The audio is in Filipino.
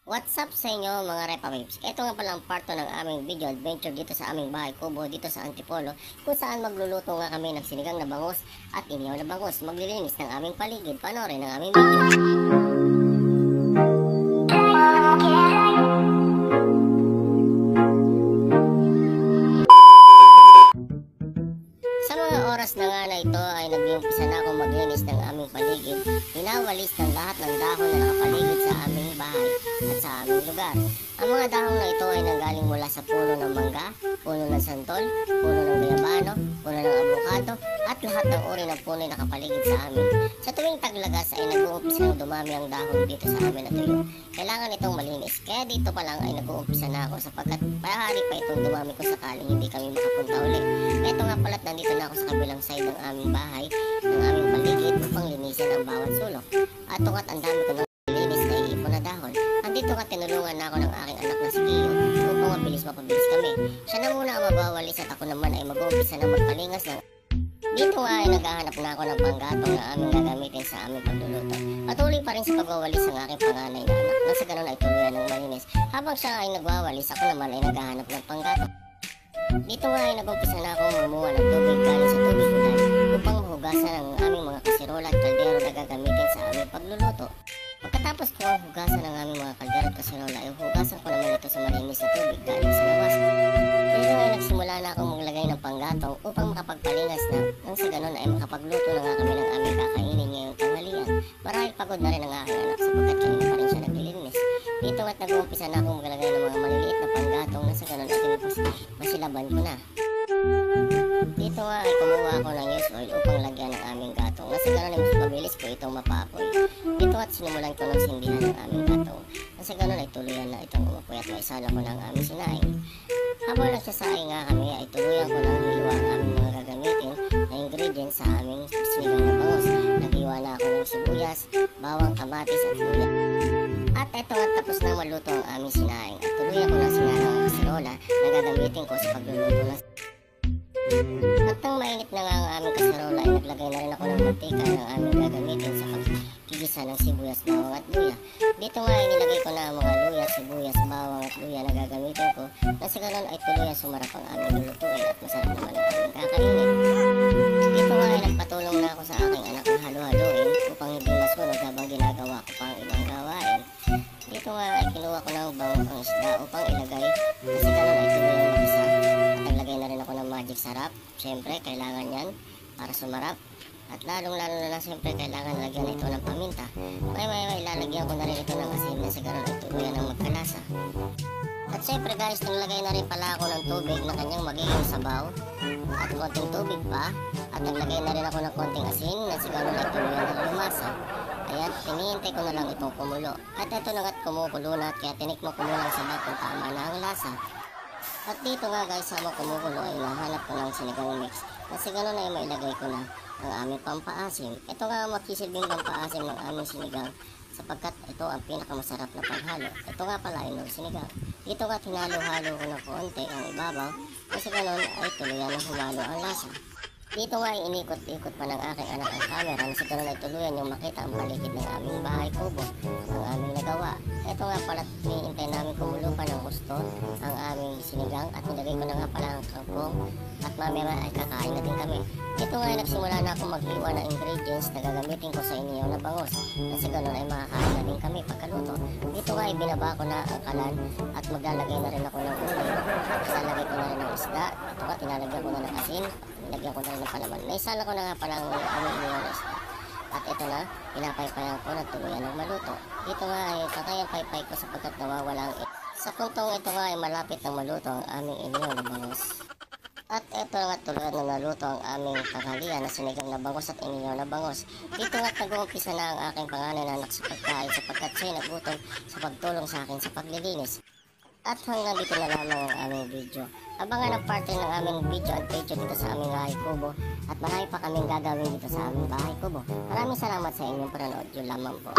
What's up sa inyo mga Repa Babes? Ito nga palang part 2 ng aming video adventure dito sa aming bahay kubo dito sa Antipolo, kung saan magluluto nga kami ng sinigang na bangus at inihaw na bangus. Maglilinis ng aming paligid. Panoorin ang aming video. Sa mga oras na nga na ito ay nag-uumpisa na akong maglinis ng aming paligid. Pinawalis ng lahat ng dahon na nakapaligid sa aming bahay at sa aming lugar. Ang mga dahon na ito ay nanggaling mula sa puno ng mangga, puno ng santol, puno ng guyabano, puno ng avocado, at lahat ng uri ng puno ay nakapaligid sa amin. Sa tuwing taglagas ay nag-uumpisa ng dumami ang dahon dito sa amin na tuyo. Kailangan itong malinis, kaya dito pa lang ay nag-uumpisa na ako sapagkat pahari pa itong dumami kung sakaling hindi kami makapunta uli. Ito nga pala't nandito na ako sa kabilang side ng aming bahay, ng aming paligid upang linisin ang bawat sulok. At tungat ang dami ko ng linis na iipon na dahon. Andito nga tinulungan na ako ng aking anak na si Kiyo upang mapabilis kami. Siya na muna ang mabawalis at ako naman ay mag-uumpisa na magpalingas ng. Dito nga ay naghahanap na ako ng panggatong na aming gagamitin sa aming pagluluto. Patuloy pa rin sa pagwawalis ang aking panganay na anak, na sa ganun ay tuluyan ng malinis. Habang siya ay nagwawalis, ako naman ay naghahanap ng panggatong. Dito nga ay nag-umpisa na akong mamuha ng tubig galing sa tubig ulan upang mahugasan ang aming mga kasirola at kaldero na gagamitin sa aming pagluluto. Pagkatapos ko ang hugasan ng aming mga kaldero at kasirola, ay hugasan ko naman ito sa malinis na tubig galing sa lawas. Dito ay nagsimula na akong maglagay ng panggatong upang makapagpalingas na, nang sa ganun ay makapagluto na nga kami ng aming kakainin ngayong tanghalian. Marahil pagod na rin ang aking anak sapagkat kanina pa rin siya naglilinis. Dito nga't nag-uumpisa na akong maglagay ng mga maliliit na panggatong, na sa ganun ay masilaban ko na. Dito nga ay kumuha ako ng used oil upang lagyan ng aming gatong, na sa ganun ay mas mabilis ko itong mapaapoy. Dito at sinimulan ko ng sindihan ng aming gatong, na sa ganun ay tuluyan na itong umapoy at maisala ko ng aming sinaing. Habang nagsasaing nga kami ay tuluyan ko ng hiwa ang aming mga gagamitin na ingredients sa aming sinigang na bangus. Naghiwa na ako ng sibuyas, bawang, kamatis at luya. At eto at tapos na maluto ang aming sinaing at tuluyan ko ng sinarang ang kasirola na gagamitin ko sa pagluluto ng. At nang mainit na nga ang aming kaserola ay naglagay na rin ako ng mantika ng aming gagamitin sa pagkigisa ng sibuyas, bawang at luya. Dito nga ay nilagay ko na ang mga luya, sibuyas, bawang at luya na gagamitin ko, na sa ganun ay tuluyan sumarap ang aming lulutuin at masarap naman ang aming kakainin. Dito nga ay nagpatulong na ako sa aking anak na halo-haloin upang hindi masunog habang ginagawa ko pa ang ibang gawain. Dito nga ay kinuha ko ng bawang isda upang ilagay, na sa ganun ay tuluyan mag-isa. Naglagay na rin ako ng magic sarap. Siyempre, kailangan yan para sumarap. At lalong-lalo na siyempre, kailangan lagyan ito ng paminta. May lalagyan ko na rin ito ng asin na siguro ay tuluyan ng magkalasa. At siyempre guys, naglagay na rin pala ako ng tubig na kanyang magiging sabaw. At konting tubig pa. At naglagay na rin ako ng konting asin na siguro ay tuluyan ng lumasa. Ayan, tinihintay ko na lang itong kumulo. At ito na nga't kumukulo na, kaya tinikmo ko muna sa bat kung tama na ang lasa. At dito nga guys, habang kumukulo ay nahanap ko ng sinigang mix. Kasi gano'n ay mailagay ko na ang aming pampaasim. Ito nga magsisilbing pampaasim ng aming sinigang sapagkat ito ang pinakamasarap na paghalo. Ito nga pala ay ng sinigang. Dito nga tinalo-halo ko ng konti ang ibabaw. Kasi gano'n ay tuluyan na humalo ang lasa. Dito nga ay inikot-ikot pa ng aking anak ang camera, na sa ganun ay tuluyan yung makita ang paligid ng aming bahay kubo, ang aming nagawa. Ito nga pala, hinihintay namin kumulo pa ng gusto ang aming sinigang at nilagay ko na nga pala ang kangkong at mamaya ay kakain na din kami. Dito nga ay nagsimula na akong maghiwa ng ingredients na gagamitin ko sa inihaw na bangus, na sa ganun ay makakain na din kami pagkaluto. Dito nga ay binaba ko na ang kalan at maglalagay na rin ako ng uling. Isalagay ko na rin ng isda. Ito nga tinalagyan ko na ng asin. Nilagyan ko na rin ng palaman. Naisala ko na nga palang aming inihaw na isda. At ito na, pinapaypayan ko na tuluyan ng maluto. Dito nga ay patay ang paypay ko sapagkat nawawala ang ito. Sa puntong ito nga ay malapit ng maluto ang aming inihaw na bangus. At ito nga tuluyan na naluto ang aming tanghalian na sinigang na bangus at inihaw na bangus. Dito nga nag-uumpisa na ang aking panganay na anak sa pagkain sapagkat siya'y nagutom sa pagtulong sa akin sa paglilinis. At hanggang dito na lamang ang aming video. Abangan ang part 3 ng aming video at page dito sa aming bahay kubo. At marami pa kaming gagawin dito sa aming bahay kubo. Maraming salamat sa inyong panonood. Yun lamang po.